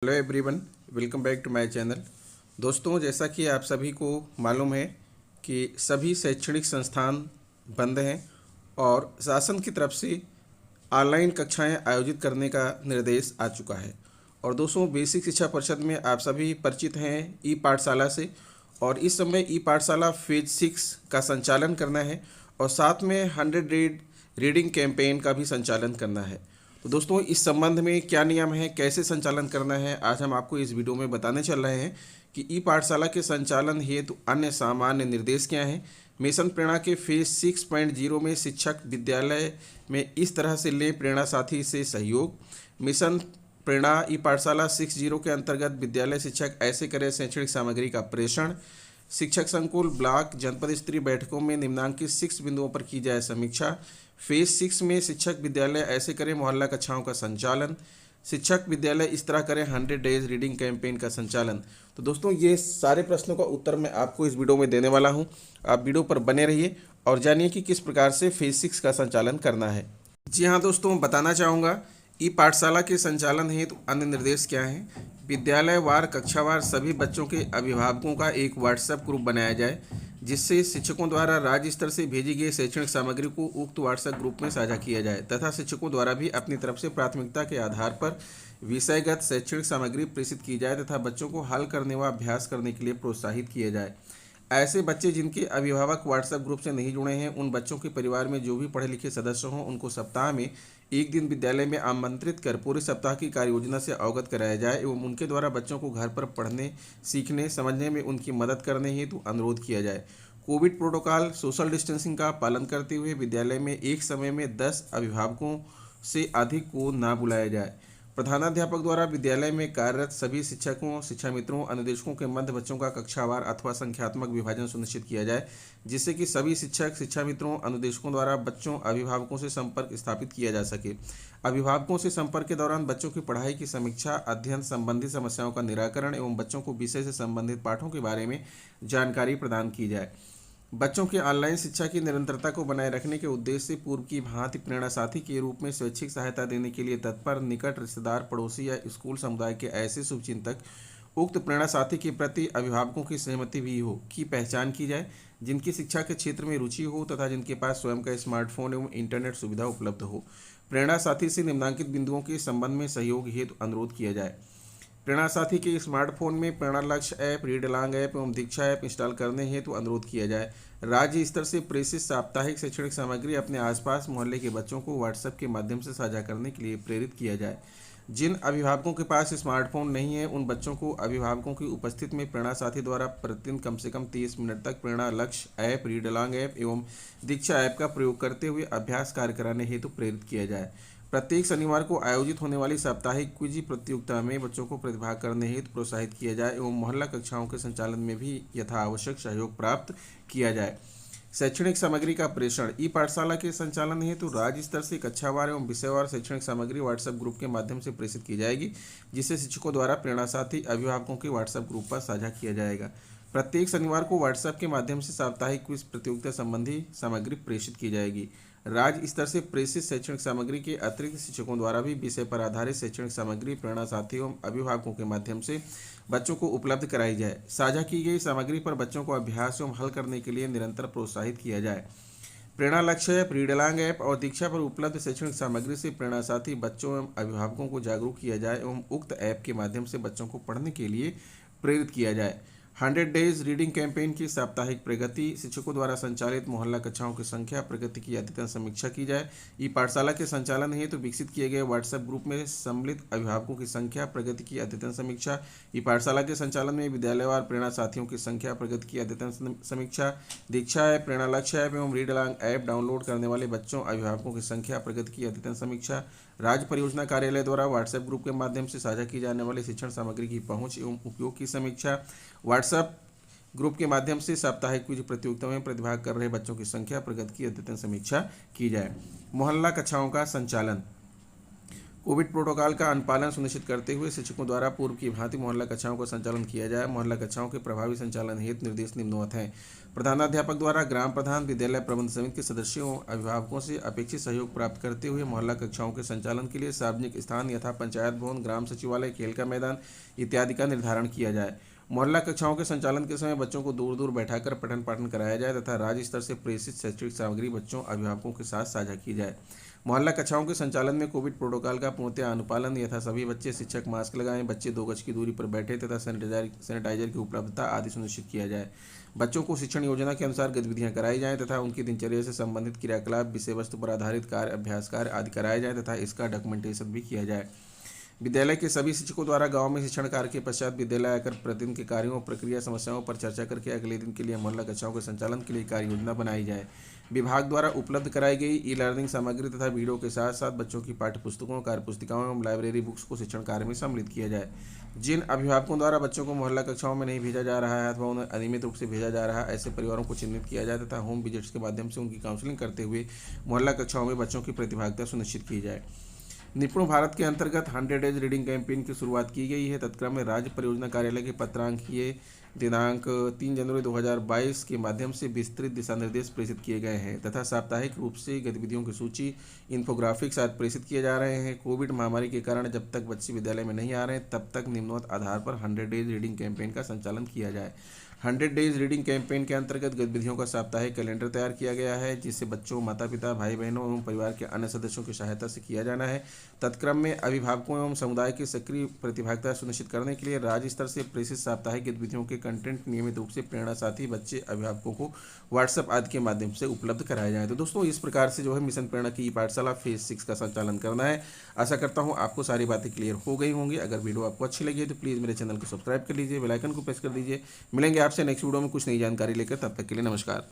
Hello everyone, welcome back to my channel. दोस्तों, जैसा कि आप सभी को मालूम है कि सभी शैक्षणिक संस्थान बंद हैं और शासन की तरफ से ऑनलाइन कक्षाएं आयोजित करने का निर्देश आ चुका है। और दोस्तों, बेसिक शिक्षा परिषद में आप सभी परिचित हैं ई पाठशाला से, और इस समय ई पाठशाला फेज 6 का संचालन करना है और साथ में 100 रीडिंग कैंपेन का भी संचालन करना है। तो दोस्तों, इस संबंध में क्या नियम है, कैसे संचालन करना है, आज हम आपको इस वीडियो में बताने चल रहे हैं कि ई पाठशाला के संचालन हेतु अन्य सामान्य निर्देश क्या हैं। मिशन प्रेरणा के फेज 6.0 में शिक्षक विद्यालय में इस तरह से लें प्रेरणा साथी से सहयोग। मिशन प्रेरणा ई पाठशाला 6.0 के अंतर्गत विद्यालय शिक्षक ऐसे करें शैक्षणिक सामग्री का प्रेषण। शिक्षक संकुल ब्लॉक जनपद स्तरीय बैठकों में निम्नांकित 6 बिंदुओं पर की जाए समीक्षा। फेज 6 में शिक्षक विद्यालय ऐसे करें मोहल्ला कक्षाओं का संचालन। शिक्षक विद्यालय इस तरह करें 100 डेज रीडिंग कैंपेन का संचालन। तो दोस्तों, ये सारे प्रश्नों का उत्तर मैं आपको इस वीडियो में देने वाला हूं। आप वीडियो पर बने रहिए और जानिए कि किस प्रकार से फेज 6 का संचालन करना है। जी हाँ दोस्तों, बताना चाहूँगा ई पाठशाला के संचालन हेतु अन्य निर्देश क्या हैं। विद्यालय वार कक्षावार सभी बच्चों के अभिभावकों का एक व्हाट्सएप ग्रुप बनाया जाए, जिससे शिक्षकों द्वारा राज्य स्तर से भेजी गई शैक्षणिक सामग्री को उक्त व्हाट्सएप ग्रुप में साझा किया जाए तथा शिक्षकों द्वारा भी अपनी तरफ से प्राथमिकता के आधार पर विषयगत शैक्षणिक सामग्री प्रेषित की जाए तथा बच्चों को हल करने व अभ्यास करने के लिए प्रोत्साहित किया जाए। ऐसे बच्चे जिनके अभिभावक व्हाट्सएप ग्रुप से नहीं जुड़े हैं, उन बच्चों के परिवार में जो भी पढ़े लिखे सदस्य हों, उनको सप्ताह में एक दिन विद्यालय में आमंत्रित कर पूरे सप्ताह की कार्ययोजना से अवगत कराया जाए एवं उनके द्वारा बच्चों को घर पर पढ़ने, सीखने, समझने में उनकी मदद करने हेतु अनुरोध किया जाए। कोविड प्रोटोकॉल सोशल डिस्टेंसिंग का पालन करते हुए विद्यालय में एक समय में 10 अभिभावकों से अधिक को ना बुलाया जाए। प्रधानाध्यापक द्वारा विद्यालय में कार्यरत सभी शिक्षकों, शिक्षा मित्रों, अनुदेशकों के मध्य बच्चों का कक्षावार अथवा संख्यात्मक विभाजन सुनिश्चित किया जाए, जिससे कि सभी शिक्षक, शिक्षा मित्रों, अनुदेशकों द्वारा बच्चों अभिभावकों से संपर्क स्थापित किया जा सके। अभिभावकों से संपर्क के दौरान बच्चों की पढ़ाई की समीक्षा, अध्ययन संबंधी समस्याओं का निराकरण एवं बच्चों को विषय से संबंधित पाठों के बारे में जानकारी प्रदान की जाए। बच्चों की ऑनलाइन शिक्षा की निरंतरता को बनाए रखने के उद्देश्य से पूर्व की भांति प्रेरणा साथी के रूप में स्वैच्छिक सहायता देने के लिए तत्पर निकट रिश्तेदार, पड़ोसी या स्कूल समुदाय के ऐसे शुभचिंतक उक्त प्रेरणा साथी के प्रति अभिभावकों की सहमति भी हो की पहचान की जाए, जिनकी शिक्षा के क्षेत्र में रुचि हो तथा जिनके पास स्वयं का स्मार्टफोन एवं इंटरनेट सुविधा उपलब्ध हो। प्रेरणा साथी से निम्नांकित बिंदुओं के संबंध में सहयोग हेतु अनुरोध किया जाए। प्रेरणा साथी के स्मार्टफोन में प्रेरणा लक्ष्य ऐप, रीड अलॉन्ग ऐप एवं दीक्षा ऐप इंस्टॉल करने हेतु अनुरोध किया जाए। राज्य स्तर से प्रेषित साप्ताहिक शैक्षणिक सामग्री अपने आसपास मोहल्ले के बच्चों को व्हाट्सएप के माध्यम से साझा करने के लिए प्रेरित किया जाए। जिन अभिभावकों के पास स्मार्टफोन नहीं है, उन बच्चों को अभिभावकों की उपस्थिति में प्रेरणा साथी द्वारा प्रतिदिन कम से कम 30 मिनट तक प्रेरणा लक्ष्य ऐप, रीड अलॉन्ग ऐप एवं दीक्षा ऐप का प्रयोग करते हुए अभ्यास कार्य कराने हेतु प्रेरित किया जाए। प्रत्येक शनिवार को आयोजित होने वाली साप्ताहिक क्विज प्रतियोगिता में बच्चों को प्रतिभाग करने हेतु प्रोत्साहित किया जाए एवं मोहल्ला कक्षाओं के संचालन में भी यथावश्यक सहयोग प्राप्त किया जाए। शैक्षणिक सामग्री का प्रेषण ई पाठशाला के संचालन हेतु राज्य स्तर से कक्षावार एवं विषयवार शैक्षणिक सामग्री व्हाट्सएप ग्रुप के माध्यम से प्रेषित की जाएगी, जिसे शिक्षकों द्वारा प्रेरणा साथी अभिभावकों के व्हाट्सएप ग्रुप पर साझा किया जाएगा। प्रत्येक शनिवार को व्हाट्सएप के माध्यम से साप्ताहिक क्विज प्रतियोगिता संबंधी सामग्री प्रेषित की जाएगी। राज्य स्तर से प्रेषित शैक्षणिक सामग्री के अतिरिक्त शिक्षकों द्वारा भी विषय पर आधारित शैक्षणिक सामग्री प्रेरणा साथियों एवं अभिभावकों के माध्यम से बच्चों को उपलब्ध कराई जाए। साझा की गई सामग्री पर बच्चों को अभ्यास एवं हल करने के लिए निरंतर प्रोत्साहित किया जाए। प्रेरणा लक्ष्य ऐप, रीड अलॉन्ग ऐप और दीक्षा पर उपलब्ध शैक्षणिक सामग्री से प्रेरणा साथी बच्चों एवं अभिभावकों को जागरूक किया जाए एवं उक्त ऐप के माध्यम से बच्चों को पढ़ने के लिए प्रेरित किया जाए। 100 डेज रीडिंग कैंपेन की साप्ताहिक प्रगति, शिक्षकों द्वारा संचालित मोहल्ला कक्षाओं की संख्या, प्रगति की अद्यतन समीक्षा की जाए। ई पाठशाला के संचालन हेतु विकसित किए गए व्हाट्सएप ग्रुप में सम्मिलित अभिभावकों की संख्या, प्रगति की अद्यतन समीक्षा। ई पाठशाला के संचालन में विद्यालयवार प्रेरणा साथियों की संख्या, प्रगति की अद्यतन समीक्षा। दीक्षा ऐप, प्रेरणा लक्ष्य ऐप एवं रीड अलॉन्ग ऐप डाउनलोड करने वाले बच्चों अभिभावकों की संख्या, प्रगति की अद्यतन समीक्षा। राज्य परियोजना कार्यालय द्वारा व्हाट्सएप ग्रुप के माध्यम से साझा की जाने वाली शिक्षण सामग्री की पहुंच एवं उपयोग की समीक्षा। व्हाट्सएप ग्रुप के माध्यम से साप्ताहिक क्विज प्रतियोगिता में प्रतिभाग कर रहे बच्चों की संख्या, प्रगति की अद्यतन समीक्षा की जाए। मोहल्ला कक्षाओं का संचालन, कोविड प्रोटोकॉल का अनुपालन सुनिश्चित करते हुए शिक्षकों द्वारा पूर्व की भांति मोहल्ला कक्षाओं का संचालन किया जाए। मोहल्ला कक्षाओं के प्रभावी संचालन हेतु निर्देश निम्नवत हैं। प्रधानाध्यापक द्वारा ग्राम प्रधान, विद्यालय प्रबंध समिति के सदस्यों, अभिभावकों से अपेक्षित सहयोग प्राप्त करते हुए मोहल्ला कक्षाओं के संचालन के लिए सार्वजनिक स्थान यथा पंचायत भवन, ग्राम सचिवालय, खेल का मैदान इत्यादि का निर्धारण किया जाए। मोहल्ला कक्षाओं के संचालन के समय बच्चों को दूर दूर बैठाकर पठन पाठन कराया जाए तथा राज्य स्तर से प्रेषित शैक्षणिक सामग्री बच्चों अभिभावकों के साथ साझा की जाए। मोहल्ला कक्षाओं के संचालन में कोविड प्रोटोकॉल का पूर्णतः अनुपालन यथा सभी बच्चे शिक्षक मास्क लगाएं, बच्चे 2 गज की दूरी पर बैठे तथा सैनिटाइजर की उपलब्धता आदि सुनिश्चित किया जाए। बच्चों को शिक्षण योजना के अनुसार गतिविधियां कराई जाएं तथा उनकी दिनचर्या से संबंधित क्रियाकलाप, विषय वस्तु पर आधारित कार्य, अभ्यास कार्य आदि कराए जाएं तथा इसका डॉक्यूमेंटेशन भी किया जाए। विद्यालय के सभी शिक्षकों द्वारा गांव में शिक्षण कार्य के पश्चात विद्यालय आकर प्रतिदिन के कार्यों, प्रक्रिया, समस्याओं पर चर्चा करके अगले दिन के लिए मोहल्ला कक्षाओं के संचालन के लिए कार्य योजना बनाई जाए। विभाग द्वारा उपलब्ध कराई गई ई लर्निंग सामग्री तथा वीडियो के साथ साथ बच्चों की पाठ्य पुस्तकों, कार्य पुस्तिकाओं एवं लाइब्रेरी बुक्स को शिक्षण कार्य में सम्मिलित किया जाए। जिन अभिभावकों द्वारा बच्चों को मोहल्ला कक्षाओं में नहीं भेजा जा रहा है अथवा उन्हें अनियमित रूप से भेजा जा रहा है, ऐसे परिवारों को चिन्हित किया जाए तथा होम विजिट्स के माध्यम से उनकी काउंसलिंग करते हुए मोहल्ला कक्षाओं में बच्चों की प्रतिभागिता सुनिश्चित की जाए। निपुण भारत के अंतर्गत 100 डेज रीडिंग कैंपेन की शुरुआत की गई है। तत्क्रम में राज्य परियोजना कार्यालय के पत्रांकीय दिनांक 3 जनवरी 2022 के माध्यम से विस्तृत दिशा निर्देश प्रेषित किए गए हैं तथा साप्ताहिक रूप से गतिविधियों की सूची, इन्फोग्राफिक्स आदि प्रेषित किए जा रहे हैं। कोविड महामारी के कारण जब तक बच्चे विद्यालय में नहीं आ रहे हैं तब तक निम्नवत आधार पर 100 डेज रीडिंग कैंपेन का संचालन किया जाए। 100 डेज रीडिंग कैंपेन के अंतर्गत गतिविधियों का साप्ताहिक कैलेंडर तैयार किया गया है जिसे बच्चों, माता पिता, भाई बहनों एवं परिवार के अन्य सदस्यों की सहायता से किया जाना है। तत्क्रम में अभिभावकों एवं समुदाय की सक्रिय प्रतिभागिता सुनिश्चित करने के लिए राज्य स्तर से प्रेषित साप्ताहिक गतिविधियों के कंटेंट नियमित रूप से प्रेरणा साथी बच्चे अभिभावकों को व्हाट्सएप आदि के माध्यम से उपलब्ध कराया जाए। तो दोस्तों, इस प्रकार से जो है मिशन प्रेरणा की पाठशाला फेज 6 का संचालन करना है। आशा करता हूँ आपको सारी बातें क्लियर हो गई होंगी। अगर वीडियो आपको अच्छी लगी है तो प्लीज़ मेरे चैनल को सब्सक्राइब कर लीजिए, बेल आइकन को प्रेस कर दीजिए। मिलेंगे आपसे नेक्स्ट वीडियो में कुछ नई जानकारी लेकर, तब तक के लिए नमस्कार।